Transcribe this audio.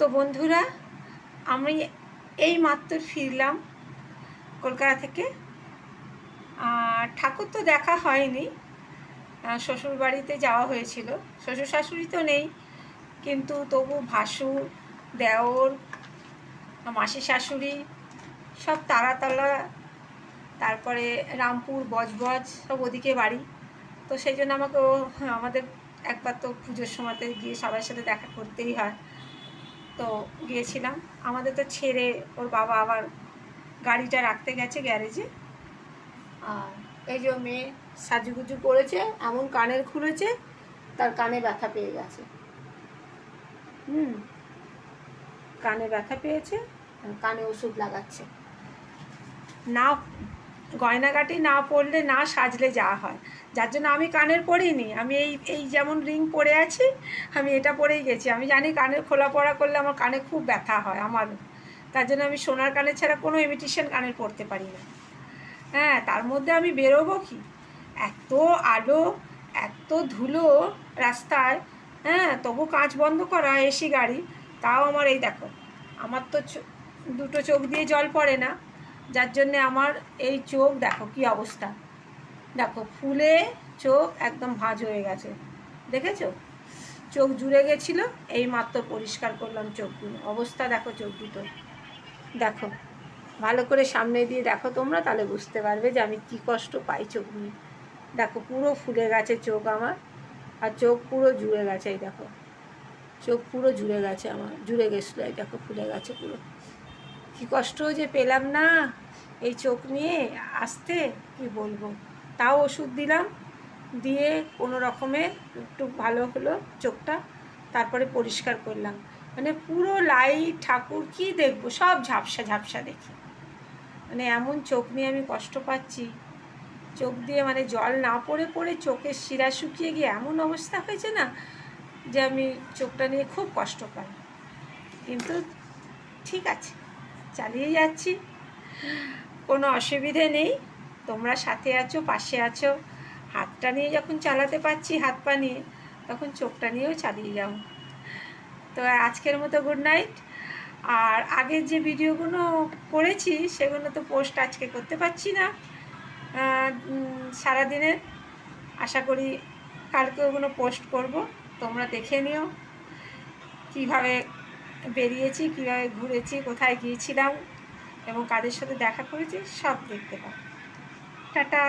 তো বন্ধুরা, আমি এই মাত্র ফিরলাম কলকাতা থেকে। ঠাকুর তো দেখা হয়নি, শ্বশুর বাড়িতে যাওয়া হয়েছিল। শ্বশুর শাশুড়ি তো নেই, কিন্তু তবু ভাসুর, দেওর, মাসি শাশুড়ি সব তারাতলা, তারপরে রামপুর, বজবজ সব ওদিকে বাড়ি। তো সেই জন্য আমাদের একবার তো পুজোর সময়তে গিয়ে সবার সাথে দেখা করতেই হয়। তো গিয়েছিলাম। আমাদের তো ছেড়ে ওর বাবা আবার গাড়িটা রাখতে গেছে গ্যারেজে। আর এই যে মেয়ে সাজুগুজু করেছে, এমন কানের খুলেছে, তার কানে ব্যথা পেয়ে গেছে। কানে ব্যথা পেয়েছে, কানে ওষুধ লাগাচ্ছে। না গয়নাগাটি না পরলে, না সাজলে যা হয়, যার জন্য আমি কানের পরিনি। আমি এই যেমন রিং পরে আছি, আমি এটা পরেই গেছি। আমি জানি কানের খোলা পড়া করলে আমার কানে খুব ব্যথা হয়, আমারও। তার জন্য আমি সোনার কানের ছাড়া কোনো ইমিটেশন কানের পরতে পারি না। হ্যাঁ, তার মধ্যে আমি বেরোবো কি, এত আলো, এত ধুলো রাস্তায়। হ্যাঁ, তবু কাঁচ বন্ধ করা, এসি গাড়ি, তাও আমার এই দেখো, আমার তো দুটো চোখ দিয়ে জল পড়ে না, যার জন্যে আমার এই চোখ দেখো কি অবস্থা। দেখো ফুলে চোখ একদম ভাঁজ হয়ে গেছে, দেখেছো? চোখ জুড়ে গেছিলো, এই মাত্র পরিষ্কার করলাম চোখগুলো। অবস্থা দেখো চোখ দুটো, দেখো ভালো করে সামনে দিয়ে দেখো তোমরা, তাহলে বুঝতে পারবে যে আমি কি কষ্ট পাই চোখ নিয়ে। দেখো পুরো ফুলে গেছে চোখ আমার, আর চোখ পুরো জুড়ে গেছে। এই দেখো চোখ পুরো জুড়ে গেছে আমার, জুড়ে গেছিলো, এই দেখো ফুলে গেছে পুরো। কি কষ্ট যে পেলাম না এই চোখ নিয়ে আসতে, কি বলবো। তাও ওষুধ দিলাম, দিয়ে কোনো রকমে একটু ভালো হলো চোখটা। তারপরে পরিষ্কার করলাম। মানে পুরো লাইট, ঠাকুর কি দেখবো, সব ঝাপসা ঝাপসা দেখি। মানে এমন চোখ নিয়ে আমি কষ্ট পাচ্ছি, চোখ দিয়ে মানে জল না পড়ে পড়ে চোখের শিরা শুকিয়ে গিয়ে এমন অবস্থা হয়েছে না, যে আমি চোখটা নিয়ে খুব কষ্ট পাই। কিন্তু ঠিক আছে, চালিয়ে যাচ্ছি, কোনো অসুবিধে নেই। তোমরা সাথে আছো, পাশে আছো। হাতটা নিয়ে যখন চালাতে পারছি, হাত পা নিয়ে, তখন চোখটা নিয়েও চালিয়ে যাও। তো আজকের মতো গুড নাইট। আর আগের যে ভিডিওগুলো করেছি সেগুলো তো পোস্ট আজকে করতে পারছি না সারাদিনে। আশা করি কালকে ওগুলো পোস্ট করব, তোমরা দেখে নিও কীভাবে বেরিয়েছি, কীভাবে ঘুরেছি, কোথায় গিয়েছিলাম এবং কাদের সাথে দেখা করেছি, সব দেখতে পাবো। টাটা।